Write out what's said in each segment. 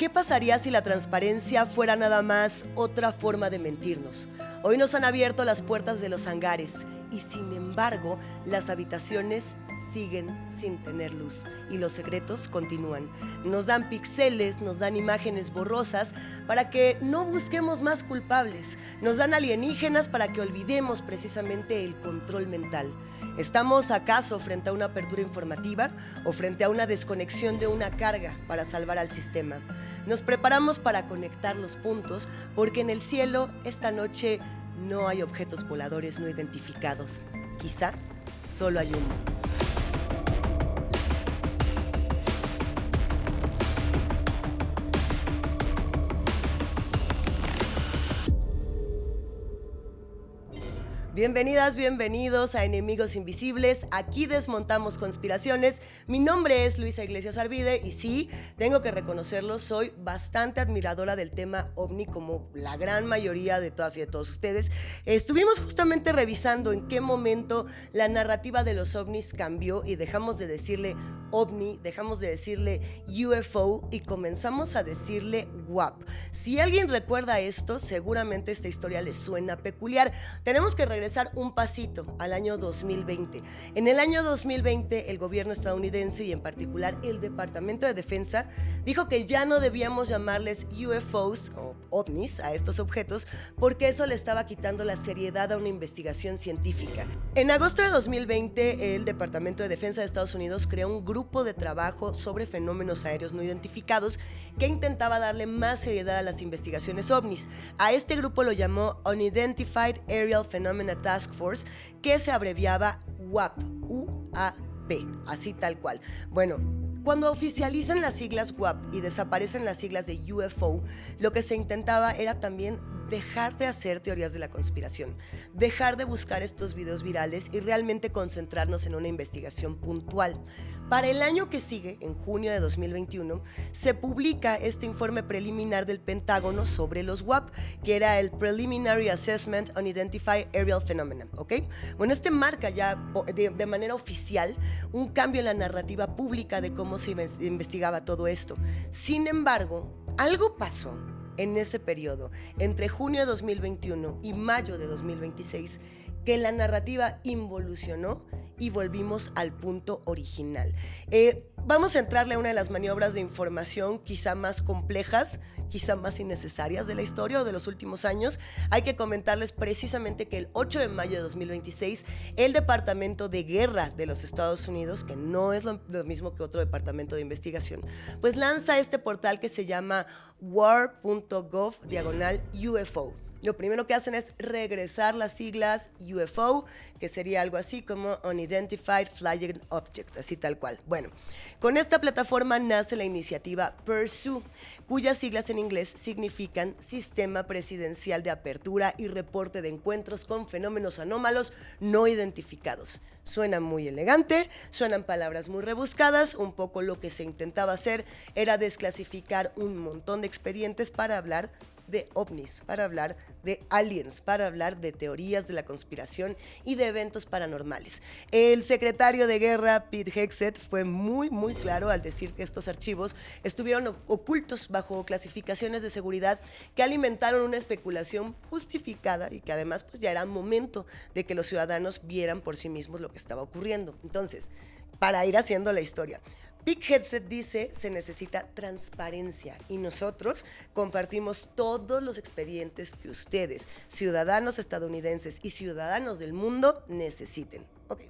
¿Qué pasaría si la transparencia fuera nada más otra forma de mentirnos? Hoy nos han abierto las puertas de los hangares y sin embargo las habitaciones siguen sin tener luz y los secretos continúan. Nos dan píxeles, nos dan imágenes borrosas para que no busquemos más culpables. Nos dan alienígenas para que olvidemos precisamente el control mental. ¿Estamos acaso frente a una apertura informativa o frente a una desconexión de una carga para salvar al sistema? Nos preparamos para conectar los puntos porque en el cielo esta noche no hay objetos voladores no identificados. Quizá solo hay humo. Bienvenidas, bienvenidos a Enemigos Invisibles. Aquí desmontamos conspiraciones. Mi nombre es Luisa Iglesias Arvide y sí, tengo que reconocerlo, soy bastante admiradora del tema OVNI como la gran mayoría de todas y de todos ustedes. Estuvimos justamente revisando en qué momento la narrativa de los OVNIs cambió y dejamos de decirle OVNI, dejamos de decirle UFO y comenzamos a decirle WAP. Si alguien recuerda esto, seguramente esta historia le suena peculiar. Tenemos que regresar un pasito al año 2020. En el año 2020, el gobierno estadounidense y en particular el Departamento de Defensa dijo que ya no debíamos llamarles UFOs o OVNIs a estos objetos porque eso le estaba quitando la seriedad a una investigación científica. En agosto de 2020, el Departamento de Defensa de Estados Unidos creó un grupo de trabajo sobre fenómenos aéreos no identificados que intentaba darle más seriedad a las investigaciones OVNIs. A este grupo lo llamó Unidentified Aerial Phenomena Task Force, que se abreviaba UAP, U-A-P, así tal cual. Bueno, cuando oficializan las siglas WAP y desaparecen las siglas de UFO, lo que se intentaba era también dejar de hacer teorías de la conspiración, dejar de buscar estos videos virales y realmente concentrarnos en una investigación puntual. Para el año que sigue, en junio de 2021, se publica este informe preliminar del Pentágono sobre los WAP, que era el Preliminary Assessment on Identified Aerial Phenomena, ¿ok? Bueno, este marca ya de manera oficial un cambio en la narrativa pública de cómo se investigaba todo esto. Sin embargo, algo pasó en ese periodo, entre junio de 2021 y mayo de 2026, que la narrativa involucionó y volvimos al punto original. Vamos a entrarle a una de las maniobras de información quizá más complejas, quizá más innecesarias de la historia o de los últimos años. Hay que comentarles precisamente que el 8 de mayo de 2026, el Departamento de Guerra de los Estados Unidos, que no es lo mismo que otro departamento de investigación, pues lanza este portal que se llama war.gov/UFO. Lo primero que hacen es regresar las siglas UFO, que sería algo así como Unidentified Flying Object, así tal cual. Bueno, con esta plataforma nace la iniciativa PURSUE, cuyas siglas en inglés significan Sistema Presidencial de Apertura y Reporte de Encuentros con Fenómenos Anómalos No Identificados. Suena muy elegante, suenan palabras muy rebuscadas, un poco lo que se intentaba hacer era desclasificar un montón de expedientes para hablar de ovnis, para hablar de aliens, para hablar de teorías de la conspiración y de eventos paranormales. El secretario de Guerra, Pete Hegseth, fue muy claro al decir que estos archivos estuvieron ocultos bajo clasificaciones de seguridad que alimentaron una especulación justificada y que además pues ya era momento de que los ciudadanos vieran por sí mismos lo que estaba ocurriendo. Entonces, para ir haciendo la historia, Pete Hegseth dice se necesita transparencia y nosotros compartimos todos los expedientes que ustedes, ciudadanos estadounidenses y ciudadanos del mundo, necesiten. Okay.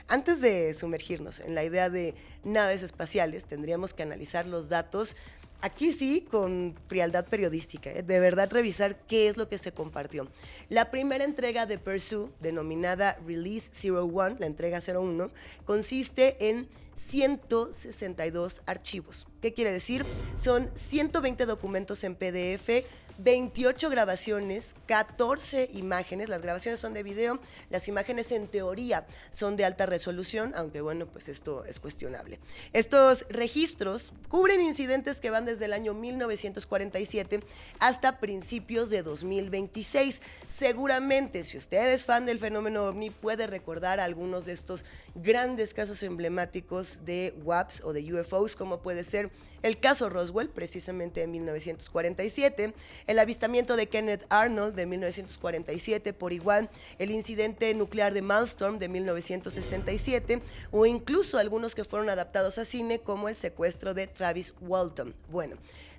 Antes de sumergirnos en la idea de naves espaciales, tendríamos que analizar los datos. Aquí sí, con frialdad periodística, de verdad revisar qué es lo que se compartió. La primera entrega de PURSUE, denominada Release 01, la entrega 01, consiste en 162 archivos. ¿Qué quiere decir? Son 120 documentos en PDF, 28 grabaciones, 14 imágenes. Las grabaciones son de video, las imágenes en teoría son de alta resolución, aunque bueno, pues esto es cuestionable. Estos registros cubren incidentes que van desde el año 1947 hasta principios de 2026. Seguramente, si usted es fan del fenómeno OVNI, puede recordar algunos de estos grandes casos emblemáticos de WAPs o de UFOs, como puede ser el caso Roswell, precisamente de 1947, el avistamiento de Kenneth Arnold de 1947, por igual, el incidente nuclear de Maelstrom de 1967, o incluso algunos que fueron adaptados a cine, como el secuestro de Travis Walton. Bueno,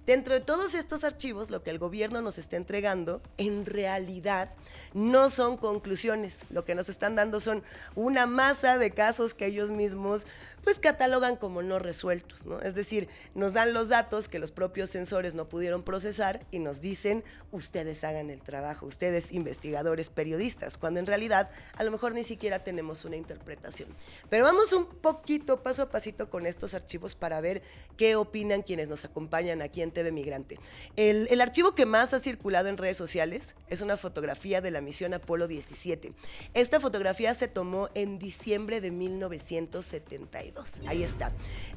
dentro de todos estos archivos, lo que el gobierno nos está entregando, en realidad, no son conclusiones. Lo que nos están dando son una masa de casos que ellos mismos, pues, catalogan como no resueltos, ¿no? Es decir, nos dan los datos que los propios sensores no pudieron procesar y nos dicen, ustedes hagan el trabajo, ustedes investigadores, periodistas, cuando en realidad, a lo mejor ni siquiera tenemos una interpretación. Pero vamos un poquito, paso a pasito, con estos archivos para ver qué opinan quienes nos acompañan aquí en TV Migrante. El archivo que más ha circulado en redes sociales es una fotografía de la misión Apolo 17. Esta fotografía se tomó en diciembre de 1972. Ahí está.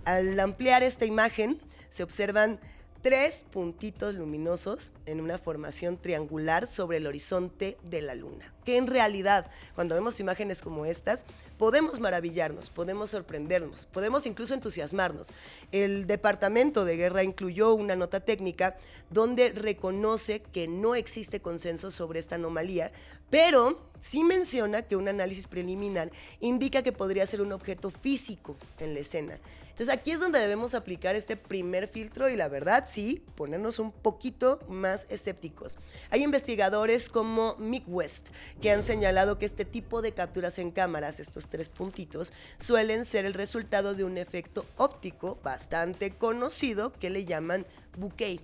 Al ampliar esta imagen, se observan 3 puntitos luminosos en una formación triangular sobre el horizonte de la Luna. Que en realidad, cuando vemos imágenes como estas, podemos maravillarnos, podemos sorprendernos, podemos incluso entusiasmarnos. El Departamento de Guerra incluyó una nota técnica donde reconoce que no existe consenso sobre esta anomalía, pero sí menciona que un análisis preliminar indica que podría ser un objeto físico en la escena. Entonces aquí es donde debemos aplicar este primer filtro y la verdad sí, ponernos un poquito más escépticos. Hay investigadores como Mick West que han señalado que este tipo de capturas en cámaras, estos 3 puntitos, suelen ser el resultado de un efecto óptico bastante conocido que le llaman bokeh.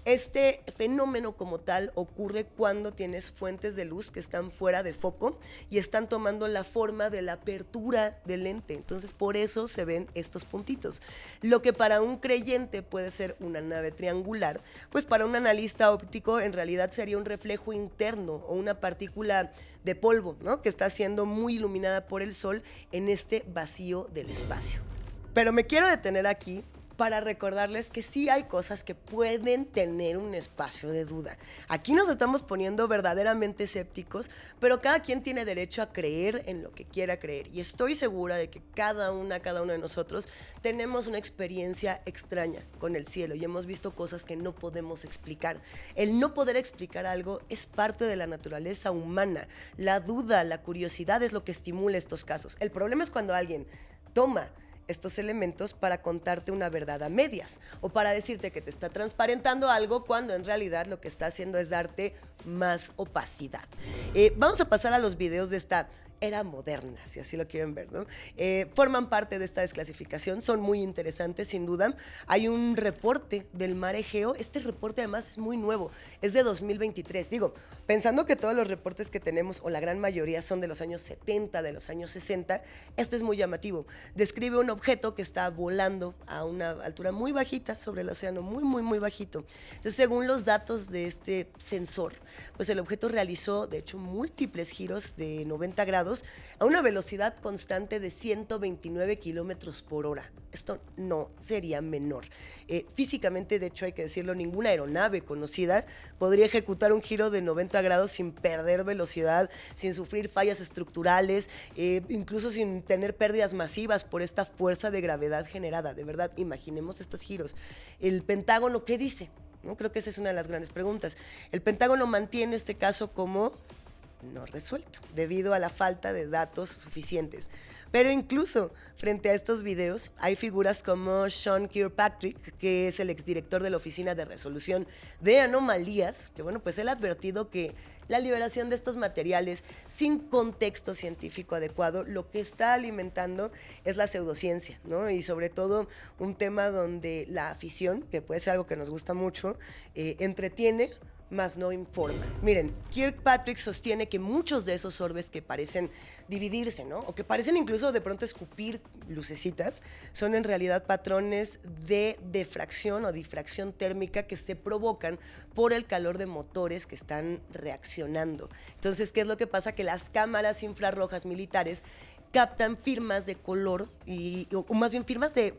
Este fenómeno como tal ocurre cuando tienes fuentes de luz que están fuera de foco y están tomando la forma de la apertura del lente. Entonces, por eso se ven estos puntitos. Lo que para un creyente puede ser una nave triangular, pues para un analista óptico en realidad sería un reflejo interno o una partícula de polvo, ¿no?, que está siendo muy iluminada por el sol en este vacío del espacio. Pero me quiero detener aquí para recordarles que sí hay cosas que pueden tener un espacio de duda. Aquí nos estamos poniendo verdaderamente escépticos, pero cada quien tiene derecho a creer en lo que quiera creer. Y estoy segura de que cada uno de nosotros tenemos una experiencia extraña con el cielo y hemos visto cosas que no podemos explicar. El no poder explicar algo es parte de la naturaleza humana. La duda, la curiosidad es lo que estimula estos casos. El problema es cuando alguien toma estos elementos para contarte una verdad a medias o para decirte que te está transparentando algo cuando en realidad lo que está haciendo es darte más opacidad. Vamos a pasar a los videos de esta era moderna, si así lo quieren ver, ¿no? Forman parte de esta desclasificación, son muy interesantes sin duda. Hay un reporte del mar Egeo, este reporte además es muy nuevo, es de 2023. Digo, pensando que todos los reportes que tenemos, o la gran mayoría, son de los años 70, de los años 60, este es muy llamativo. Describe un objeto que está volando a una altura muy bajita sobre el océano, muy bajito. Entonces, según los datos de este sensor, pues el objeto realizó, de hecho, múltiples giros de 90 grados a una velocidad constante de 129 kilómetros por hora. Esto no sería menor. Físicamente, de hecho, hay que decirlo, ninguna aeronave conocida podría ejecutar un giro de 90 grados sin perder velocidad, sin sufrir fallas estructurales, incluso sin tener pérdidas masivas por esta fuerza de gravedad generada. De verdad, imaginemos estos giros. El Pentágono, ¿qué dice? ¿No? Creo que esa es una de las grandes preguntas. El Pentágono mantiene este caso como no resuelto, debido a la falta de datos suficientes. Pero incluso frente a estos videos hay figuras como Sean Kirkpatrick, que es el exdirector de la Oficina de Resolución de Anomalías, que bueno, pues él ha advertido que la liberación de estos materiales sin contexto científico adecuado lo que está alimentando es la pseudociencia, ¿no? Y sobre todo un tema donde la afición, que puede ser algo que nos gusta mucho, entretiene, más no informa. Miren, Kirkpatrick sostiene que muchos de esos orbes que parecen dividirse, ¿no?, o que parecen incluso de pronto escupir lucecitas, son en realidad patrones de defracción o difracción térmica que se provocan por el calor de motores que están reaccionando. Entonces, ¿qué es lo que pasa? Que las cámaras infrarrojas militares captan firmas de color, o más bien firmas de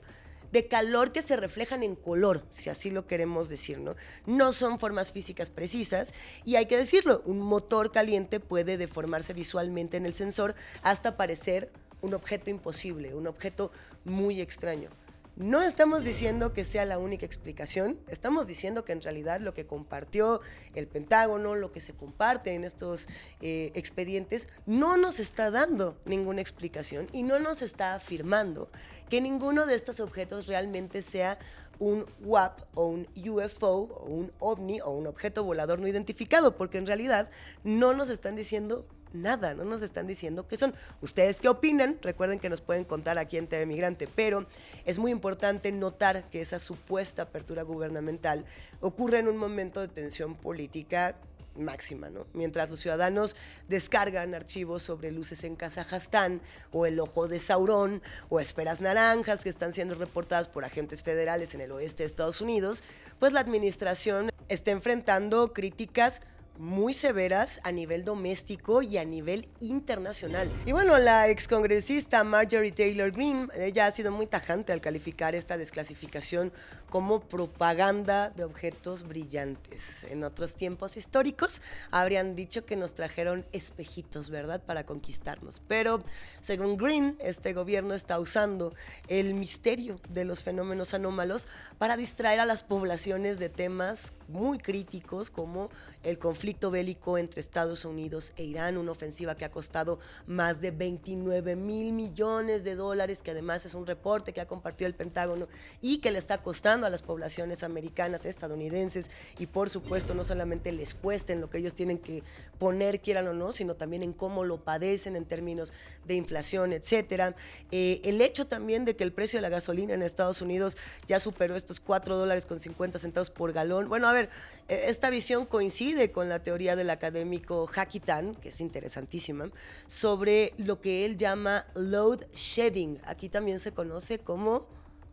calor que se reflejan en color, si así lo queremos decir, ¿no? No son formas físicas precisas y hay que decirlo, un motor caliente puede deformarse visualmente en el sensor hasta parecer un objeto imposible, un objeto muy extraño. No estamos diciendo que sea la única explicación, estamos diciendo que en realidad lo que compartió el Pentágono, lo que se comparte en estos expedientes, no nos está dando ninguna explicación y no nos está afirmando que ninguno de estos objetos realmente sea un UAP o un UFO o un OVNI o un objeto volador no identificado, porque en realidad no nos están diciendo nada, no nos están diciendo qué son. ¿Ustedes qué opinan? Recuerden que nos pueden contar aquí en TV Migrante, pero es muy importante notar que esa supuesta apertura gubernamental ocurre en un momento de tensión política máxima, ¿no? Mientras los ciudadanos descargan archivos sobre luces en Kazajstán o el ojo de Saurón o esferas naranjas que están siendo reportadas por agentes federales en el oeste de Estados Unidos, pues la administración está enfrentando críticas muy severas a nivel doméstico y a nivel internacional. Y bueno, la excongresista Marjorie Taylor Greene, ella ha sido muy tajante al calificar esta desclasificación como propaganda de objetos brillantes. En otros tiempos históricos habrían dicho que nos trajeron espejitos, ¿verdad?, para conquistarnos. Pero según Greene, este gobierno está usando el misterio de los fenómenos anómalos para distraer a las poblaciones de temas muy críticos como el conflicto bélico entre Estados Unidos e Irán, una ofensiva que ha costado más de 29,000 millones de dólares, que además es un reporte que ha compartido el Pentágono y que le está costando a las poblaciones americanas, estadounidenses, y por supuesto no solamente les cuesta en lo que ellos tienen que poner, quieran o no, sino también en cómo lo padecen en términos de inflación, etcétera. El hecho también de que el precio de la gasolina en Estados Unidos ya superó estos $4.50 por galón. Bueno, a ver, esta visión coincide con la teoría del académico Hakitan, que es interesantísima, sobre lo que él llama load shedding. Aquí también se conoce como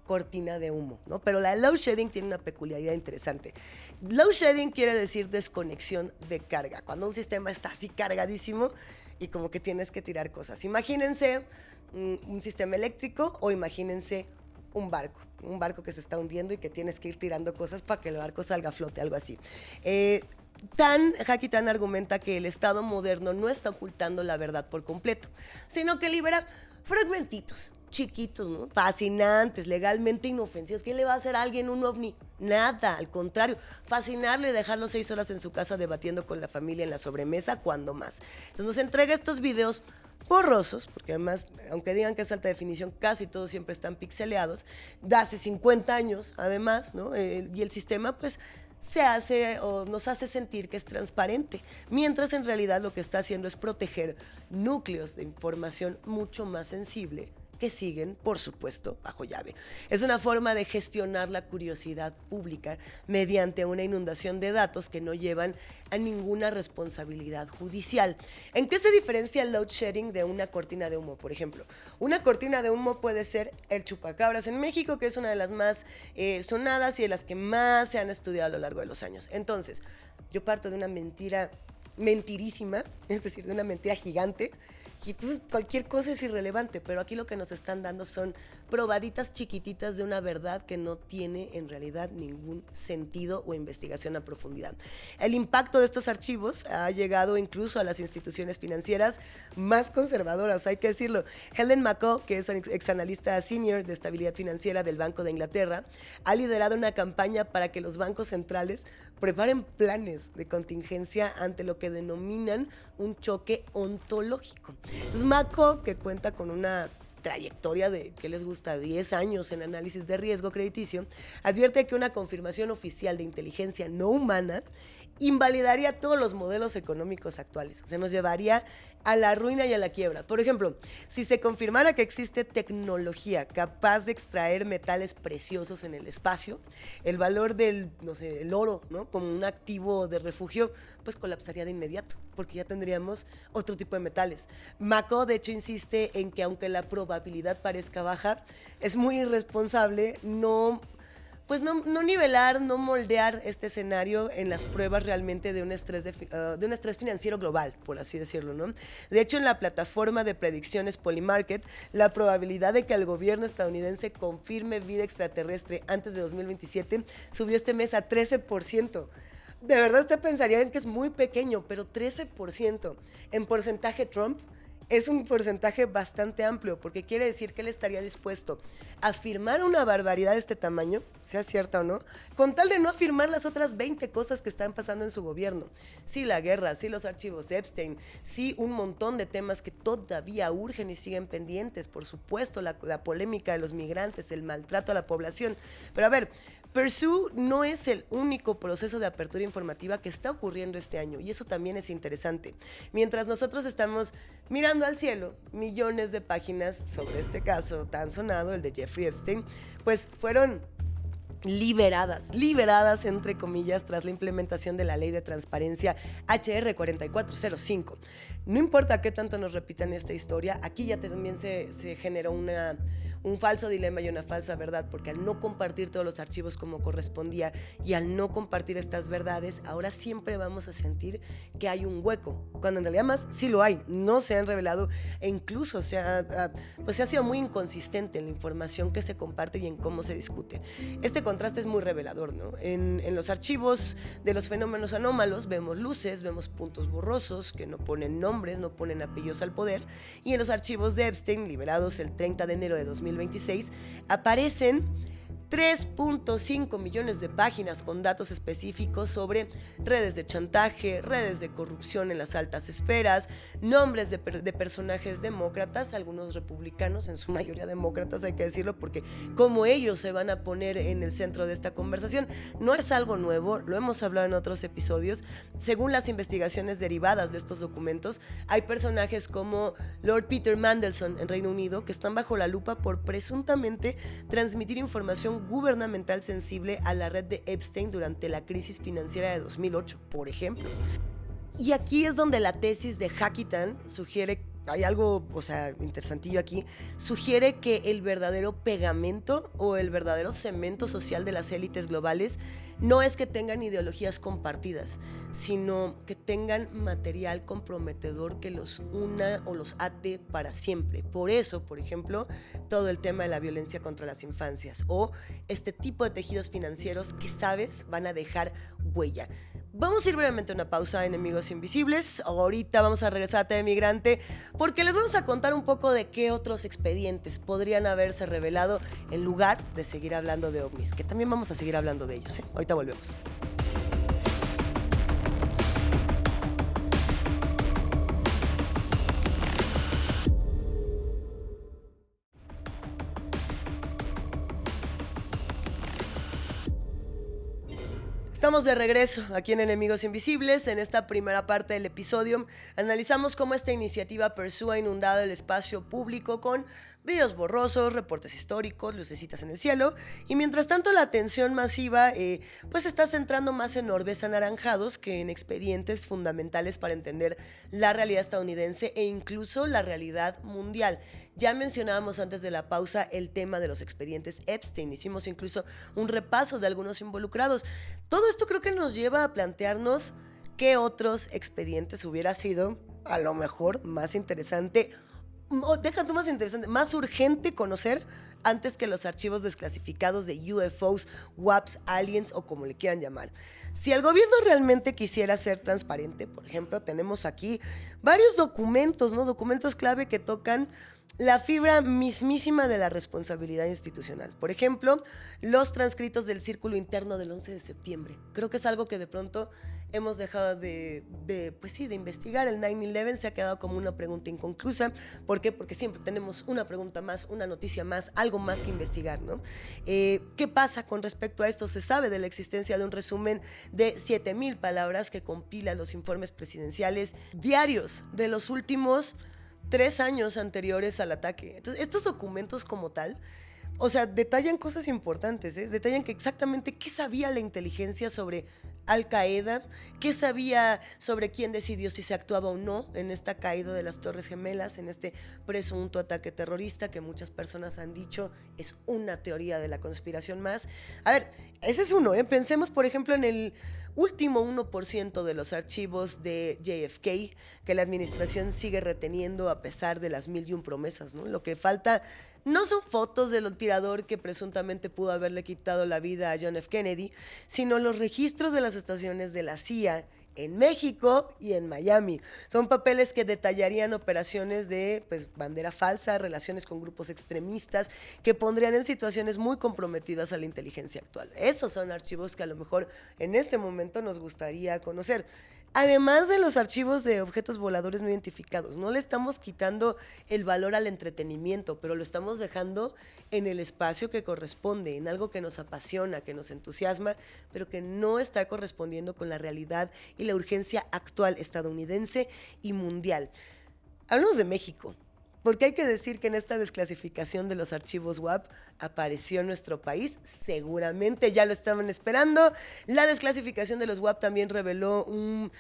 cortina de humo, ¿no? Pero la load shedding tiene una peculiaridad interesante. Load shedding quiere decir desconexión de carga. Cuando un sistema está así cargadísimo y como que tienes que tirar cosas. Imagínense un sistema eléctrico o imagínense un barco que se está hundiendo y que tienes que ir tirando cosas para que el barco salga a flote, algo así. Hakitan argumenta que el Estado moderno no está ocultando la verdad por completo, sino que libera fragmentitos chiquitos, ¿no?, fascinantes, legalmente inofensivos. ¿Qué le va a hacer a alguien un ovni? Nada, al contrario, fascinarlo y dejarlo 6 horas en su casa debatiendo con la familia en la sobremesa, cuando más. Entonces nos entrega estos videos borrosos, porque además, aunque digan que es alta definición, casi todos siempre están pixeleados, de hace 50 años, además, ¿no? Y el sistema, pues, se hace o nos hace sentir que es transparente, mientras en realidad lo que está haciendo es proteger núcleos de información mucho más sensible que siguen, por supuesto, bajo llave. Es una forma de gestionar la curiosidad pública mediante una inundación de datos que no llevan a ninguna responsabilidad judicial. ¿En qué se diferencia el load shedding de una cortina de humo, por ejemplo? Una cortina de humo puede ser el chupacabras en México, que es una de las más sonadas y de las que más se han estudiado a lo largo de los años. Entonces, yo parto de una mentirísima, es decir, de una mentira gigante, y entonces cualquier cosa es irrelevante, pero aquí lo que nos están dando son probaditas chiquititas de una verdad que no tiene en realidad ningún sentido o investigación a profundidad. El impacto de estos archivos ha llegado incluso a las instituciones financieras más conservadoras, hay que decirlo. Helen McCaw, que es exanalista senior de estabilidad financiera del Banco de Inglaterra, ha liderado una campaña para que los bancos centrales preparen planes de contingencia ante lo que denominan un choque ontológico. Entonces, McCaw, que cuenta con una trayectoria de, ¿qué les gusta?, 10 años en análisis de riesgo crediticio, advierte que una confirmación oficial de inteligencia no humana invalidaría todos los modelos económicos actuales. Se nos llevaría a la ruina y a la quiebra. Por ejemplo, si se confirmara que existe tecnología capaz de extraer metales preciosos en el espacio, el valor del, no sé, el oro, ¿no?, como un activo de refugio, pues colapsaría de inmediato, porque ya tendríamos otro tipo de metales. McCaw, de hecho, insiste en que aunque la probabilidad parezca baja, es muy irresponsable no nivelar, no moldear este escenario en las pruebas realmente de un estrés financiero global, por así decirlo, ¿no? De hecho, en la plataforma de predicciones Polymarket, la probabilidad de que el gobierno estadounidense confirme vida extraterrestre antes de 2027 subió este mes a 13%. De verdad usted pensaría que es muy pequeño, pero 13%. En porcentaje Trump es un porcentaje bastante amplio, porque quiere decir que él estaría dispuesto a afirmar una barbaridad de este tamaño, sea cierta o no, con tal de no afirmar las otras 20 cosas que están pasando en su gobierno. Sí, la guerra, sí, los archivos Epstein, sí, un montón de temas que todavía urgen y siguen pendientes, por supuesto, la polémica de los migrantes, el maltrato a la población. Pero a ver, Pursue no es el único proceso de apertura informativa que está ocurriendo este año, y eso también es interesante. Mientras nosotros estamos mirando al cielo, millones de páginas sobre este caso tan sonado, el de Jeffrey Epstein, pues fueron liberadas entre comillas, tras la implementación de la ley de transparencia HR 4405. No importa qué tanto nos repitan esta historia, aquí ya también se generó un falso dilema y una falsa verdad, porque al no compartir todos los archivos como correspondía y al no compartir estas verdades, ahora siempre vamos a sentir que hay un hueco, cuando en realidad más sí lo hay, no se han revelado e incluso se ha sido muy inconsistente en la información que se comparte y en cómo se discute. Este contraste es muy revelador, ¿no? En los archivos de los fenómenos anómalos vemos luces, vemos puntos borrosos que no ponen nombres, no ponen apellidos al poder, y en los archivos de Epstein, liberados el 30 de enero de 2026, aparecen 3.5 millones de páginas con datos específicos sobre redes de chantaje, redes de corrupción en las altas esferas, nombres de personajes demócratas, algunos republicanos, en su mayoría demócratas, hay que decirlo, porque como ellos se van a poner en el centro de esta conversación, no es algo nuevo, lo hemos hablado en otros episodios. Según las investigaciones derivadas de estos documentos, hay personajes como Lord Peter Mandelson en Reino Unido que están bajo la lupa por presuntamente transmitir información gubernamental sensible a la red de Epstein durante la crisis financiera de 2008, por ejemplo. Y aquí es donde la tesis de Hackitan sugiere, hay algo, interesantillo aquí, sugiere que el verdadero pegamento o el verdadero cemento social de las élites globales no es que tengan ideologías compartidas, sino que tengan material comprometedor que los una o los ate para siempre. Por eso, por ejemplo, todo el tema de la violencia contra las infancias o este tipo de tejidos financieros que, sabes, van a dejar huella. Vamos a ir brevemente a una pausa, enemigos invisibles. Ahorita vamos a regresar a Tema Migrante porque les vamos a contar un poco de qué otros expedientes podrían haberse revelado en lugar de seguir hablando de ovnis, que también vamos a seguir hablando de ellos, ¿eh? Ahorita volvemos. Estamos de regreso aquí en Enemigos Invisibles. En esta primera parte del episodio analizamos cómo esta iniciativa Pursue ha inundado el espacio público con videos borrosos, reportes históricos, lucecitas en el cielo, y mientras tanto la atención masiva pues está centrando más en orbes anaranjados que en expedientes fundamentales para entender la realidad estadounidense e incluso la realidad mundial. Ya mencionábamos antes de la pausa el tema de los expedientes Epstein, hicimos incluso un repaso de algunos involucrados. Todo esto creo que nos lleva a plantearnos qué otros expedientes hubiera sido a lo mejor más interesante, deja tú más interesante, más urgente conocer antes que los archivos desclasificados de UFOs, WAPs, aliens o como le quieran llamar. Si el gobierno realmente quisiera ser transparente, por ejemplo, tenemos aquí varios documentos, ¿no? Documentos clave que tocan la fibra mismísima de la responsabilidad institucional. Por ejemplo, los transcritos del círculo interno del 11 de septiembre. Creo que es algo que de pronto hemos dejado de investigar. El 9/11 se ha quedado como una pregunta inconclusa. ¿Por qué? Porque siempre tenemos una pregunta más, una noticia más, algo más que investigar, ¿no? ¿Qué pasa con respecto a esto? Se sabe de la existencia de un resumen de 7,000 palabras que compila los informes presidenciales diarios de los últimos 3 años anteriores al ataque. Entonces, estos documentos como tal, detallan cosas importantes, ¿eh? Detallan que exactamente qué sabía la inteligencia sobre Al-Qaeda, qué sabía sobre quién decidió si se actuaba o no en esta caída de las Torres Gemelas, en este presunto ataque terrorista que muchas personas han dicho es una teoría de la conspiración más. A ver, ese es uno, ¿eh? Pensemos, por ejemplo, en el último 1% de los archivos de JFK que la administración sigue reteniendo a pesar de las 1,001 promesas, ¿no? Lo que falta no son fotos del tirador que presuntamente pudo haberle quitado la vida a John F. Kennedy, sino los registros de las estaciones de la CIA en México y en Miami. Son papeles que detallarían operaciones de bandera falsa, relaciones con grupos extremistas, que pondrían en situaciones muy comprometidas a la inteligencia actual. Esos son archivos que a lo mejor en este momento nos gustaría conocer. Además de los archivos de objetos voladores no identificados, no le estamos quitando el valor al entretenimiento, pero lo estamos dejando en el espacio que corresponde, en algo que nos apasiona, que nos entusiasma, pero que no está correspondiendo con la realidad y la urgencia actual estadounidense y mundial. Hablamos de México, porque hay que decir que en esta desclasificación de los archivos UAP apareció nuestro país, seguramente ya lo estaban esperando. La desclasificación de los UAP también reveló un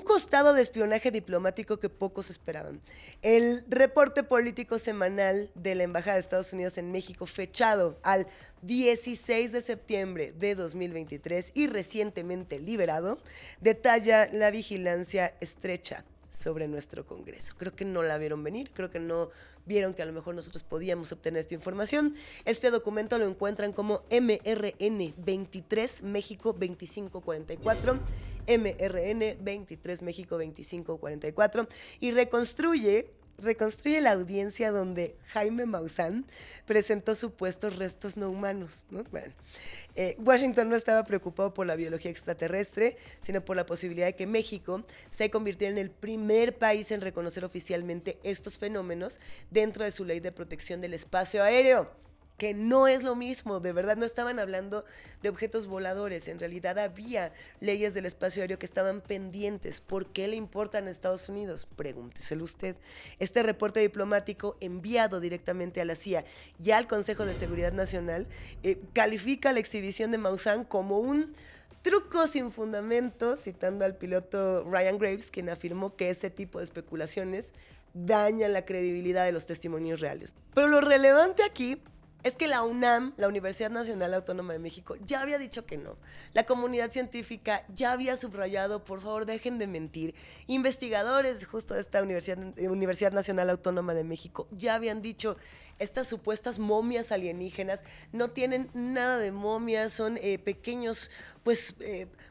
costado de espionaje diplomático que pocos esperaban. El reporte político semanal de la Embajada de Estados Unidos en México, fechado al 16 de septiembre de 2023 y recientemente liberado, detalla la vigilancia estrecha sobre nuestro Congreso. Creo que no la vieron venir, creo que no vieron que a lo mejor nosotros podíamos obtener esta información. Este documento lo encuentran como MRN 23 México 2544, MRN 23 México 2544, y reconstruye la audiencia donde Jaime Maussan presentó supuestos restos no humanos, ¿no? Bueno, Washington no estaba preocupado por la biología extraterrestre, sino por la posibilidad de que México se convirtiera en el primer país en reconocer oficialmente estos fenómenos dentro de su ley de protección del espacio aéreo, que no es lo mismo. De verdad no estaban hablando de objetos voladores, en realidad había leyes del espacio aéreo que estaban pendientes. ¿Por qué le importan a Estados Unidos? Pregúnteselo usted. Este reporte diplomático enviado directamente a la CIA y al Consejo de Seguridad Nacional califica la exhibición de Maussan como un truco sin fundamento, citando al piloto Ryan Graves, quien afirmó que ese tipo de especulaciones dañan la credibilidad de los testimonios reales. Pero lo relevante aquí es que la UNAM, la Universidad Nacional Autónoma de México, ya había dicho que no. La comunidad científica ya había subrayado, por favor, dejen de mentir. Investigadores justo de esta Universidad Nacional Autónoma de México ya habían dicho, estas supuestas momias alienígenas no tienen nada de momias, son pequeños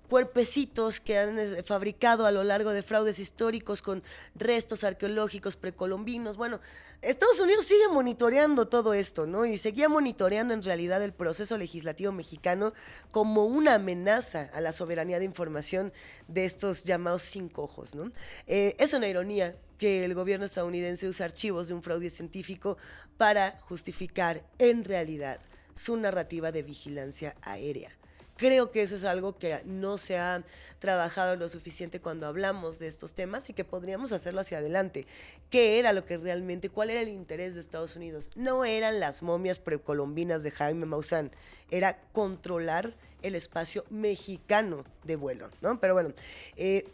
cuerpecitos que han fabricado a lo largo de fraudes históricos con restos arqueológicos precolombinos. Bueno, Estados Unidos sigue monitoreando todo esto, ¿no? Y seguía monitoreando en realidad el proceso legislativo mexicano como una amenaza a la soberanía de información de estos llamados 5 ojos, ¿no? Es una ironía que el gobierno estadounidense usa archivos de un fraude científico para justificar en realidad su narrativa de vigilancia aérea. Creo que eso es algo que no se ha trabajado lo suficiente cuando hablamos de estos temas y que podríamos hacerlo hacia adelante. ¿Qué era lo que realmente, cuál era el interés de Estados Unidos? No eran las momias precolombinas de Jaime Maussan, era controlar el espacio mexicano de vuelo, ¿no? Pero bueno,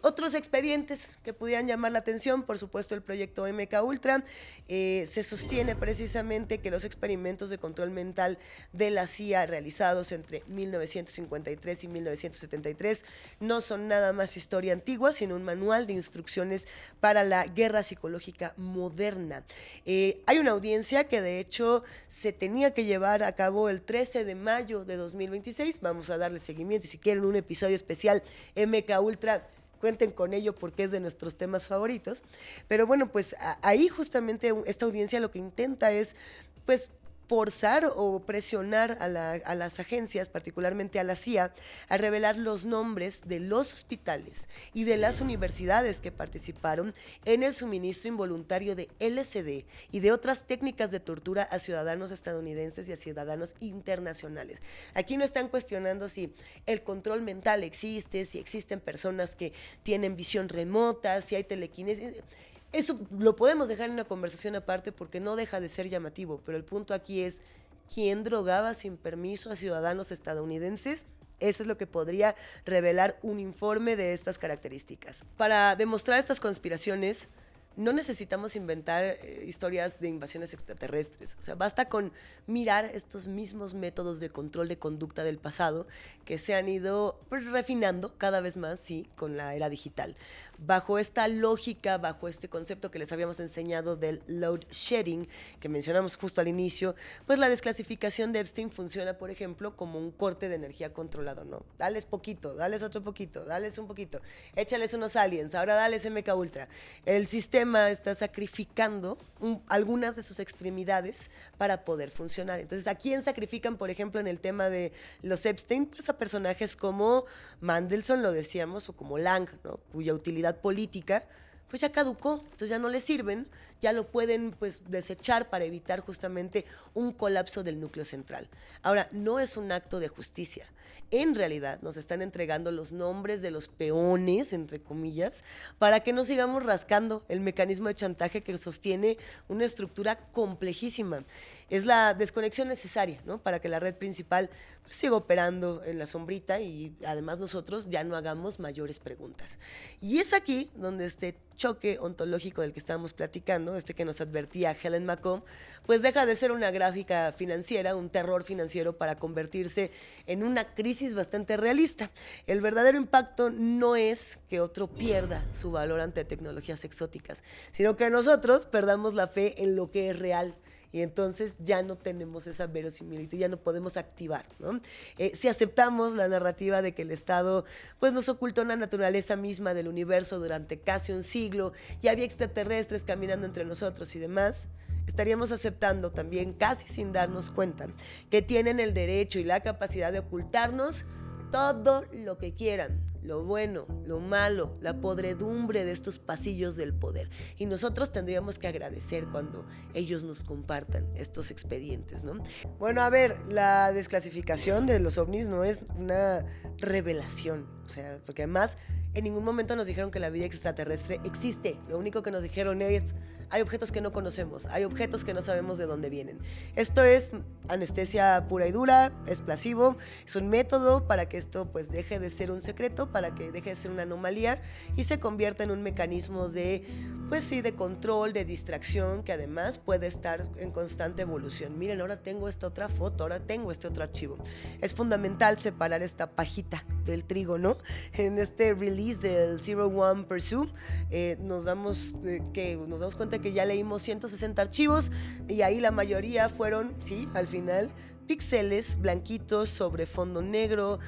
otros expedientes que pudieran llamar la atención, por supuesto el proyecto MK Ultra, se sostiene precisamente que los experimentos de control mental de la CIA realizados entre 1953 y 1973 no son nada más historia antigua, sino un manual de instrucciones para la guerra psicológica moderna. Hay una audiencia que de hecho se tenía que llevar a cabo el 13 de mayo de 2026, vamos a darle seguimiento y si quieren un episodio especial MK Ultra, cuenten con ello porque es de nuestros temas favoritos. Pero bueno, pues ahí justamente esta audiencia lo que intenta es forzar o presionar a las agencias, particularmente a la CIA, a revelar los nombres de los hospitales y de las universidades que participaron en el suministro involuntario de LSD y de otras técnicas de tortura a ciudadanos estadounidenses y a ciudadanos internacionales. Aquí no están cuestionando si el control mental existe, si existen personas que tienen visión remota, si hay telequinesis. Eso lo podemos dejar en una conversación aparte porque no deja de ser llamativo, pero el punto aquí es ¿quién drogaba sin permiso a ciudadanos estadounidenses? Eso es lo que podría revelar un informe de estas características. Para demostrar estas conspiraciones, no necesitamos inventar historias de invasiones extraterrestres. O sea, basta con mirar estos mismos métodos de control de conducta del pasado que se han ido refinando cada vez más, sí, con la era digital. bajo esta lógica, bajo este concepto que les habíamos enseñado del load shedding, que mencionamos justo al inicio, pues la desclasificación de Epstein funciona, por ejemplo, como un corte de energía controlado, ¿no? Dales poquito, dales otro poquito, dales un poquito, échales unos aliens, ahora dales MK Ultra. El sistema está sacrificando algunas de sus extremidades para poder funcionar. Entonces, ¿a quién sacrifican, por ejemplo, en el tema de los Epstein? Pues a personajes como Mandelson, lo decíamos, o como Lang, ¿no? Cuya utilidad política pues ya caducó, entonces ya no le sirven, ya lo pueden pues desechar para evitar justamente un colapso del núcleo central. Ahora, no es un acto de justicia. En realidad nos están entregando los nombres de los peones, entre comillas, para que no sigamos rascando el mecanismo de chantaje que sostiene una estructura complejísima. Es la desconexión necesaria, ¿no? Para que la red principal pues, siga operando en la sombrita y además nosotros ya no hagamos mayores preguntas. Y es aquí donde este choque ontológico del que estábamos platicando, que nos advertía Helen McComb, pues deja de ser una gráfica financiera, un terror financiero, para convertirse en una crisis bastante realista. El verdadero impacto no es que otro pierda su valor ante tecnologías exóticas, sino que nosotros perdamos la fe en lo que es real. Y entonces ya no tenemos esa verosimilitud, ya no podemos activar, ¿no? Si aceptamos la narrativa de que el Estado pues, nos ocultó la naturaleza misma del universo durante casi un siglo y había extraterrestres caminando entre nosotros y demás, estaríamos aceptando también, casi sin darnos cuenta, que tienen el derecho y la capacidad de ocultarnos todo lo que quieran, lo bueno, lo malo, la podredumbre de estos pasillos del poder. Y nosotros tendríamos que agradecer cuando ellos nos compartan estos expedientes, ¿no? Bueno, a ver, la desclasificación de los ovnis no es una revelación, o sea, porque además en ningún momento nos dijeron que la vida extraterrestre existe. Lo único que nos dijeron es, hay objetos que no conocemos, hay objetos que no sabemos de dónde vienen. Esto es anestesia pura y dura, es placebo, es un método para que esto pues deje de ser un secreto, para que deje de ser una anomalía y se convierta en un mecanismo de, pues sí, de control, de distracción, que además puede estar en constante evolución. Miren, ahora tengo esta otra foto, ahora tengo este otro archivo. Es fundamental separar esta pajita del trigo, ¿no? En este release del Zero One Pursue, nos damos cuenta que ya leímos 160 archivos y ahí la mayoría fueron, sí, al final, píxeles blanquitos sobre fondo negro,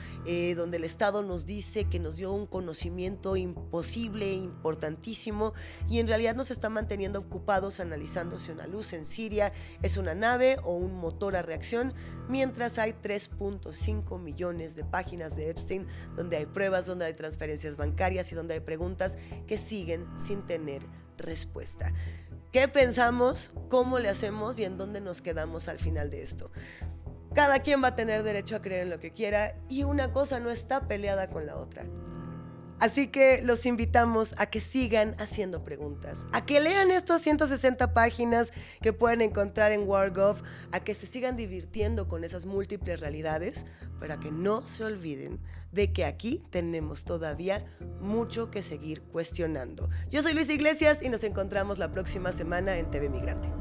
donde el Estado nos dice que nos dio un conocimiento imposible, importantísimo, y en realidad nos está manteniendo ocupados analizando si una luz en Siria es una nave o un motor a reacción, mientras hay 3.5 millones de páginas de Epstein donde hay pruebas, donde hay transferencias bancarias y donde hay preguntas que siguen sin tener respuesta. ¿Qué pensamos? ¿Cómo le hacemos? ¿Y en dónde nos quedamos al final de esto? Cada quien va a tener derecho a creer en lo que quiera y una cosa no está peleada con la otra. Así que los invitamos a que sigan haciendo preguntas, a que lean estos 160 páginas que pueden encontrar en WarGov, a que se sigan divirtiendo con esas múltiples realidades, pero a que no se olviden de que aquí tenemos todavía mucho que seguir cuestionando. Yo soy Luisa Iglesias y nos encontramos la próxima semana en TV Migrante.